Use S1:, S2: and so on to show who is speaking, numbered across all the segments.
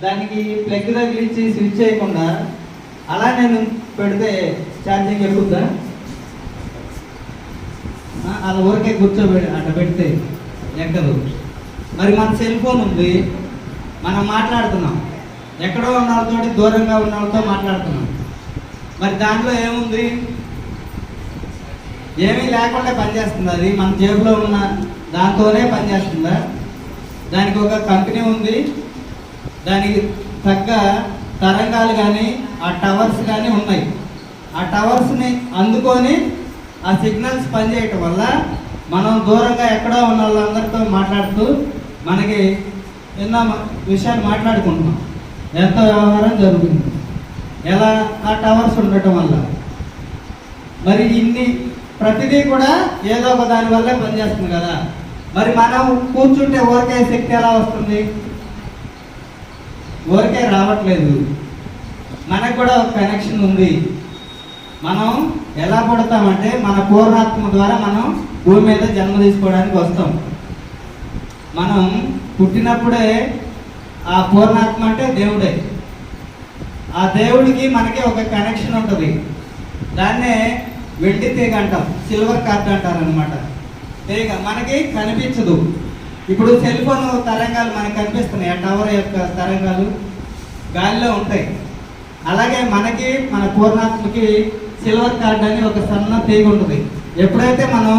S1: దానికి ప్లగ్ తగిలించి స్విచ్ చేయకుండా అలా నేను పెడితే ఛార్జింగ్ ఎక్కుద్దా? అలా ఊరికే కూర్చోబెట్టి అట్లా పెడితే ఎక్కదు. మరి మన సెల్ ఫోన్ ఉంది, మనం మాట్లాడుతున్నాం, ఎక్కడో ఉన్న వాళ్ళతో దూరంగా ఉన్న వాళ్ళతో మాట్లాడుతున్నాం. మరి దాంట్లో ఏముంది? ఏమీ లేకుండా పనిచేస్తుంది. అది మన జేబులో ఉన్న దాంతోనే పనిచేస్తుందా? దానికి ఒక కంపెనీ ఉంది, దానికి తగ్గ తరంగాలు కానీ ఆ టవర్స్ కానీ ఉన్నాయి. ఆ టవర్స్ని అందుకొని ఆ సిగ్నల్స్ పనిచేయటం వల్ల మనం దూరంగా ఎక్కడో ఉన్న వాళ్ళందరితో మాట్లాడుతూ మనకి ఎన్నో విషయాలు మాట్లాడుకుంటున్నాం. ఎంత వ్యవహారం జరుగుతుంది ఎలా? ఆ టవర్స్ ఉండటం వల్ల. మరి ఇన్ని ప్రతిదీ కూడా ఏదో ఒక దాని వల్లే పనిచేస్తుంది కదా. మరి మనం కూర్చుంటే ఊరికే శక్తి ఎలా వస్తుంది? ఊరికే రావట్లేదు. మనకు కూడా ఒక కనెక్షన్ ఉంది. మనం ఎలా పుడతామంటే మన పూర్ణాత్మ ద్వారా మనం భూమి మీద జన్మ తీసుకోవడానికి వస్తాం. మనం పుట్టినప్పుడే ఆ పూర్ణాత్మ అంటే దేవుడే. ఆ దేవుడికి మనకి ఒక కనెక్షన్ ఉంటుంది. దాన్నే వెండి తీగ అంటాం, సిల్వర్ కార్డ్ అంటారు అనమాట. తీగ మనకి కనిపించదు. ఇప్పుడు సెల్ ఫోన్ తరంగాలు మనకి కనిపిస్తున్నాయి, ఆ టవర్ యొక్క తరంగాలు గాలిలో ఉంటాయి. అలాగే మనకి మన పూర్ణాత్మకి సిల్వర్ కార్డ్ అని ఒక సన్న తీగ ఉంటుంది. ఎప్పుడైతే మనం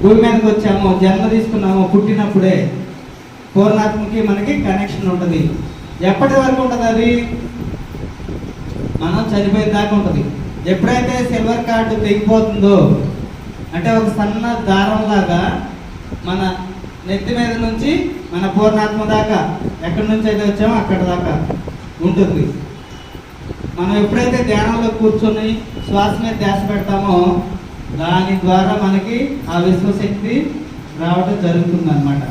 S1: భూమి మీదకి వచ్చామో, జన్మ తీసుకున్నామో, పుట్టినప్పుడే పూర్ణాత్మకి మనకి కనెక్షన్ ఉంటుంది. ఎప్పటి వరకు ఉంటుంది అది? మనం చనిపోయే దాకా ఉంటుంది. ఎప్పుడైతే సిల్వర్ కార్డు తెగిపోతుందో, అంటే ఒక సన్న దారం లాగా మన నెత్తి మీద నుంచి మన పూర్ణాత్మ దాకా, ఎక్కడి నుంచి అయితే వచ్చామో అక్కడ దాకా ఉంటుంది. మనం ఎప్పుడైతే ధ్యానంలో కూర్చొని శ్వాస మీద ధ్యాస పెడతామో దాని ద్వారా మనకి ఆ విశ్వశక్తి రావడం జరుగుతుంది అన్నమాట.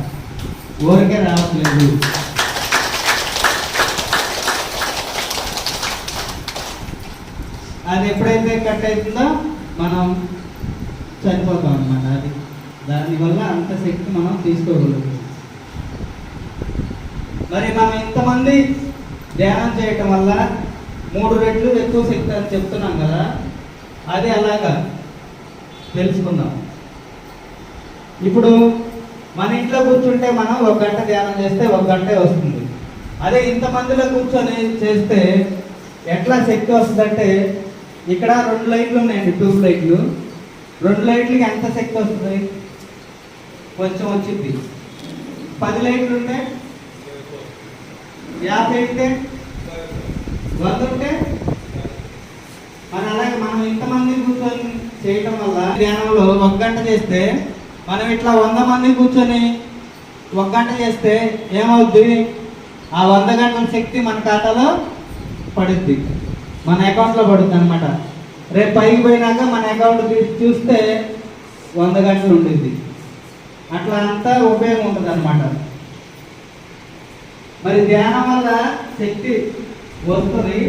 S1: ఊరికే రావట్లేదు. అది ఎప్పుడైతే కట్ అవుతుందో మనం చనిపోతాం అన్నమాట. అది దానివల్ల అంత శక్తి మనం తీసుకోగలుగుతాం. మరి మనం ఇంతమంది ధ్యానం చేయటం వల్ల 3 రెట్లు ఎక్కువ శక్తి అని చెప్తున్నాం కదా. అది అలాగా తెలుసుకుందాం. ఇప్పుడు మన ఇంట్లో కూర్చుంటే మనం 1 గంట ధ్యానం చేస్తే 1 గంటే వస్తుంది. అదే ఇంతమందిలో కూర్చొని చేస్తే ఎట్లా శక్తి వస్తుందంటే, ఇక్కడ 2 లైట్లు ఉన్నాయండి, ట్యూబ్ లైట్లు. 2 లైట్లకి ఎంత శక్తి వస్తుంది? కొంచెం వచ్చింది. 10 లైట్లు ఉంటే 50 అయితే 100 ఉంటే మరి అలాగే మనం ఇంతమంది కూర్చొని చేయటం వల్ల ధ్యానంలో 1 గంట చేస్తే మనం ఇట్లా 100 మంది కూర్చొని 1 గంట చేస్తే ఏమవుద్ది? ఆ 100 గంటల శక్తి మన ఖాతాలో పడుద్ది, మన అకౌంట్లో పడుద్ది అనమాట. రేపు పైకి పోయినాక మన అకౌంట్ తీసి చూస్తే 100 గంటలు ఉండిద్ది. అట్లా అంతా ఉపయోగం ఉంటుంది అనమాట. మరి ధ్యానం వల్ల శక్తి వస్తుంది,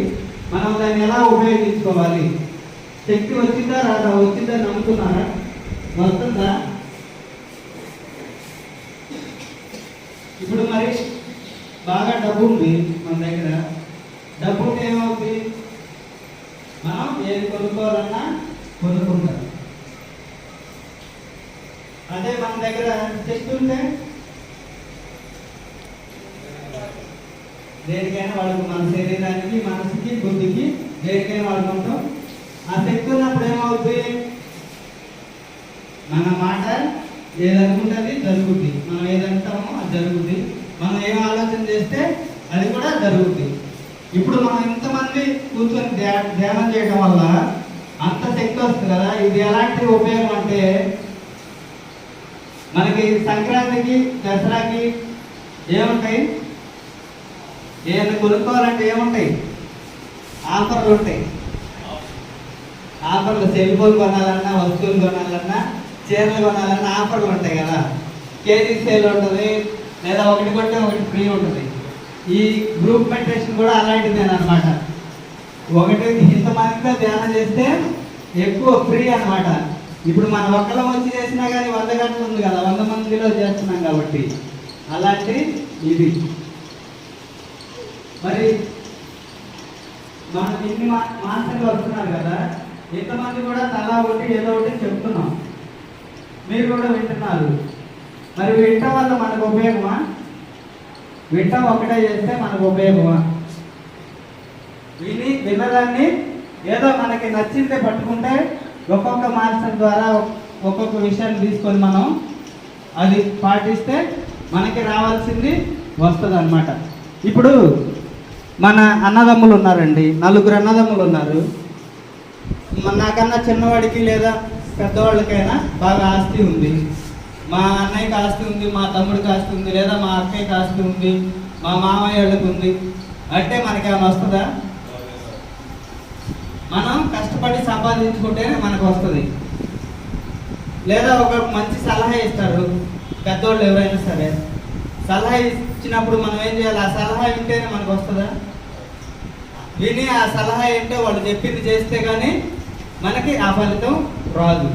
S1: మనం దాన్ని ఎలా ఉపయోగించుకోవాలి? శక్తి వచ్చిందా రాదా? వచ్చిందా నమ్ముతున్నారా? వస్తుందా? ఇప్పుడు మరి బాగా డబ్బు ఉంది మన దగ్గర. డబ్బు ఉంటే ఏమవుతుంది? మనం ఏది కొనుక్కోవాలన్నా కొనుక్కుంటాం. అదే మన దగ్గర శక్తి ఉంటే దేనికైనా వాడుకు, మన శరీరానికి, మనసుకి, బుద్ధికి దేనికైనా వాడుకుంటాం. ఆ శక్తి ఉన్నప్పుడు ఏమవుతుంది? మన మాట ఏదనుకుంటే అది జరుగుద్ది. మనం ఏదంటామో అది జరుగుద్ది. మనం ఏం ఆలోచన చేస్తే అది కూడా జరుగుద్ది. ఇప్పుడు మనం ఇంతమంది కూర్చొని ధ్యానం చేయడం వల్ల అంత శక్తి వస్తుంది కదా. ఇది ఎలాంటి ఉపయోగం అంటే, మనకి సంక్రాంతికి, దసరాకి ఏముంటాయి? ఏమైనా కొనుక్కోవాలంటే ఏముంటాయి? ఆఫర్లు ఉంటాయి. ఆఫర్లు, సెల్ ఫోన్ కొనాలన్నా, వస్తువులు కొనాలన్నా, చీరలు కొనాలన్నా ఆఫర్లు ఉంటాయి కదా. కేజీ సేల్ ఉంటుంది, లేదా 1 కొంటే 1 ఫ్రీ ఉంటుంది. ఈ గ్రూప్ మెడిటేషన్ కూడా అలాంటిదేనమాట. ఇంతమందితో ధ్యానం చేస్తే ఎక్కువ ఫ్రీ అనమాట. ఇప్పుడు మనం ఒక్కళ్ళం వచ్చి చేసినా కానీ 100 గంటలు ఉంది కదా, 100 మందిలో చేస్తున్నాం కాబట్టి అలాంటి ఇది. మరి మనం ఇన్ని మాస్టర్లు వస్తున్నారు కదా, ఇంతమంది కూడా తలా ఒకటి ఏదో ఒకటి చెప్తున్నాం, మీరు కూడా వింటున్నారు. మరి వింటం వల్ల మనకు ఉపయోగమా? వింటం ఒకటే చేస్తే మనకు ఉపయోగమా? విన్నదాన్ని ఏదో మనకి నచ్చిందే పట్టుకుంటే ఒక్కొక్క మాస్టర్ ద్వారా ఒక్కొక్క విషయాన్ని తీసుకొని మనం అది పాటిస్తే మనకి రావాల్సింది వస్తుంది అన్నమాట. ఇప్పుడు మన అన్నదమ్ములు ఉన్నారండి, 4 అన్నదమ్ములు ఉన్నారు. నాకన్నా చిన్నవాడికి లేదా పెద్దవాళ్ళకైనా బాగా ఆస్తి ఉంది. మా అన్నయ్యకి ఆస్తి ఉంది, మా తమ్ముడికి ఆస్తి ఉంది, లేదా మా అక్కయ్యకి ఆస్తి ఉంది, మా మామయ్య వాళ్ళకి ఉంది. అంటే మనకేమైనా వస్తుందా? మనం కష్టపడి సంపాదించుకుంటేనే మనకు వస్తుంది. లేదా ఒక మంచి సలహా ఇస్తారు పెద్దవాళ్ళు, ఎవరైనా సరే సలహా ఇచ్చినప్పుడు మనం ఏం చేయాలి? ఆ సలహా వింటేనే మనకు వస్తుందా? విని ఆ సలహా ఏంటో వాళ్ళు చెప్పింది చేస్తే కానీ మనకి ఆ ఫలితం రాదు.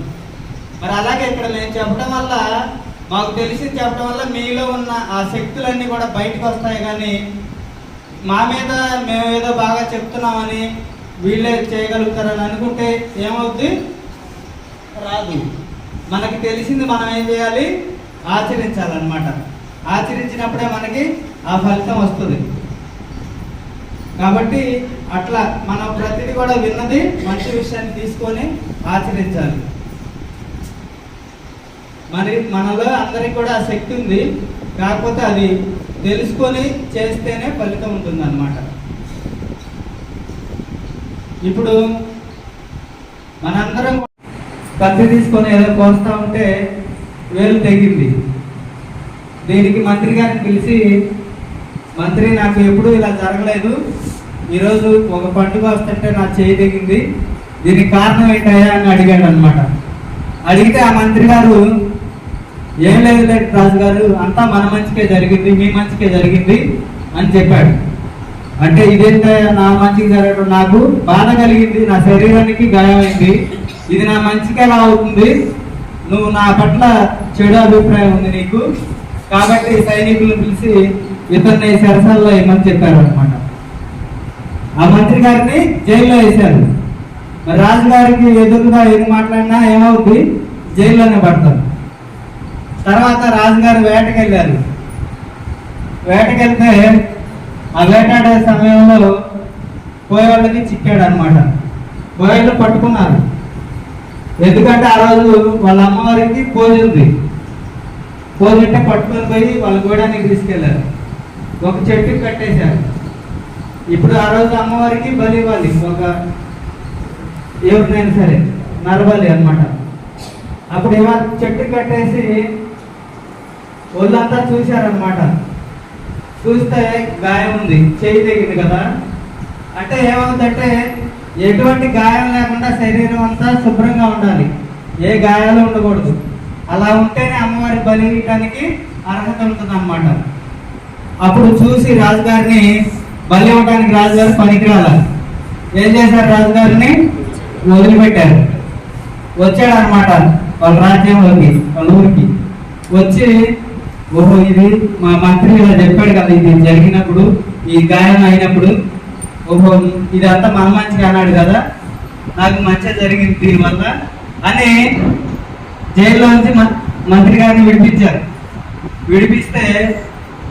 S1: మరి అలాగే ఇక్కడ నేను చెప్పడం వల్ల, మాకు తెలిసి చెప్పడం వల్ల మీలో ఉన్న ఆ శక్తులన్నీ కూడా బయటకు వస్తాయి. కానీ మా మీద మేము ఏదో బాగా చెప్తున్నామని వీళ్ళే చేయగలుగుతారని అనుకుంటే ఏమవుద్ది? రాదు. మనకి తెలిసింది మనం ఏం చేయాలి? ఆచరించాలన్నమాట. ఆచరించినప్పుడే మనకి ఆ ఫలితం వస్తుంది. కాబట్టి అట్లా మనం ప్రతిదీ కూడా విన్నది మంచి విషయాన్ని తీసుకొని ఆచరించాలి. మరి మనలో అందరికి కూడా ఆ శక్తి ఉంది, కాకపోతే అది తెలుసుకొని చేస్తేనే ఫలితం ఉంటుంది అన్నమాట. ఇప్పుడు మనందరం కత్తి తీసుకొని ఏదో కోస్తా ఉంటే వేలు తెగింది. దీనికి మంత్రి గారిని పిలిచి, మంత్రి నాకు ఎప్పుడూ ఇలా జరగలేదు, ఈరోజు ఒక పండుగ వస్తుంటే నా చేయి తెగింది, దీనికి కారణం ఏంటయ్యా అని అడిగాడు అనమాట. అడిగితే ఆ మంత్రి గారు, ఏం లేదు రాజుగారు, అంతా మన మంచికే జరిగింది, మీ మంచికే జరిగింది అని చెప్పాడు. అంటే ఇదేంటయ్యా నా మంచికి జరగడం? నాకు బాధ కలిగింది, నా శరీరానికి గాయమైంది, ఇది నా మంచికి ఎలా అవుతుంది? నువ్వు నా పట్ల చెడు అభిప్రాయం ఉంది నీకు, కాబట్టి సైనికులను పిలిచి ఇతన్ని సరసాల్లో ఏమని చెప్పారు అనమాట. ఆ మంత్రి గారిని జైల్లో వేశారు. మరి రాజుగారికి ఎదురుగా ఏది మాట్లాడినా ఏమవుద్ది? జైల్లోనే పడతారు. తర్వాత రాజుగారు వేటకెళ్ళారు. వేటకెళ్తే ఆ వేటాడే సమయంలో కోయవాళ్ళకి చిక్కాడు అనమాట. కోయళ్ళు పట్టుకున్నారు. ఎందుకంటే ఆ రోజు వాళ్ళ అమ్మవారికి పూజ ఉంది. పూజ అంటే పట్టుకొని పోయి వాళ్ళు గోడానికి తీసుకెళ్లారు. ఒక చెట్టుకి కట్టేశారు. ఇప్పుడు ఆ రోజు అమ్మవారికి బలి ఇవ్వాలి, ఒక ఎవరినైనా సరే నరబలి అనమాట. అప్పుడు చెట్టుకి కట్టేసి ఒళ్ళంతా చూశారనమాట. చూస్తే గాయం ఉంది, చేయి తెగింది కదా. అంటే ఏమవుతుందంటే ఎటువంటి గాయం లేకుండా శరీరం అంతా శుభ్రంగా ఉండాలి, ఏ గాయాలు ఉండకూడదు. అలా ఉంటేనే అమ్మవారి బలి ఇవ్వడానికి అర్హత ఉంటుంది అన్నమాట. అప్పుడు చూసి రాజుగారిని బలి ఇవ్వడానికి రాజుగారు పనికిరాల. ఏం చేశారు? రాజుగారిని వదిలిపెట్టారు. వచ్చాడు అనమాట వాళ్ళ రాజ్యంలోకి, వాళ్ళ ఊరికి వచ్చి, ఓహో ఇది మా మంత్రి ఇలా చెప్పాడు కదా, ఇది జరిగినప్పుడు, ఈ గాయం అయినప్పుడు, ఓహో ఇదంతా మన మంచిగా అన్నాడు కదా, నాకు మంచిగా జరిగింది దీనివల్ల అని జైల్లో నుంచి మంత్రి గారిని విడిపించారు. విడిపిస్తే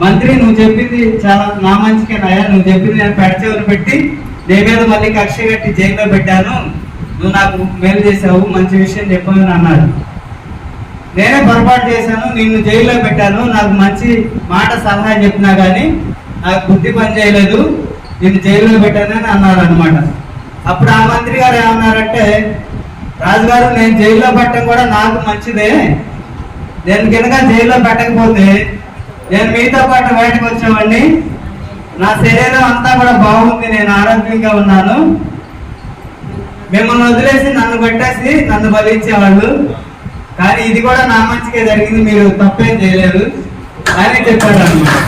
S1: మంత్రి, నువ్వు చెప్పింది చాలా నా మంచిగా నాయా, నువ్వు చెప్పింది నేను పెడచెవులు పెట్టి నీ మీద మళ్ళీ కక్ష కట్టి జైల్లో పెట్టాను, నువ్వు నాకు మేలు చేసావు, మంచి విషయం చెప్పావని అన్నాడు. నేనే పొరపాటు చేశాను, నిన్ను జైల్లో పెట్టాను, నాకు మంచి మాట సలహా చెప్పినా కానీ నాకు బుద్ధి పని చేయలేదు, నిన్ను జైల్లో పెట్టానని అన్నాడు అనమాట. అప్పుడు ఆ మంత్రి గారు ఏమన్నారంటే, రాజుగారు నేను జైల్లో పెట్టడం కూడా నాకు మంచిదే, నేను కనుక జైల్లో పెట్టకపోతే నేను మీతో పాటు బయటకు వచ్చేవాడిని, నా శరీరం అంతా కూడా బాగుంది, నేను ఆరోగ్యంగా ఉన్నాను, మిమ్మల్ని వదిలేసి నన్ను పెట్టేసి నన్ను బలించేవాళ్ళు, కానీ ఇది కూడా నా మంచిగా జరిగింది, మీరు తప్పేం చేయలేదు అని చెప్పాడు అన్నమాట.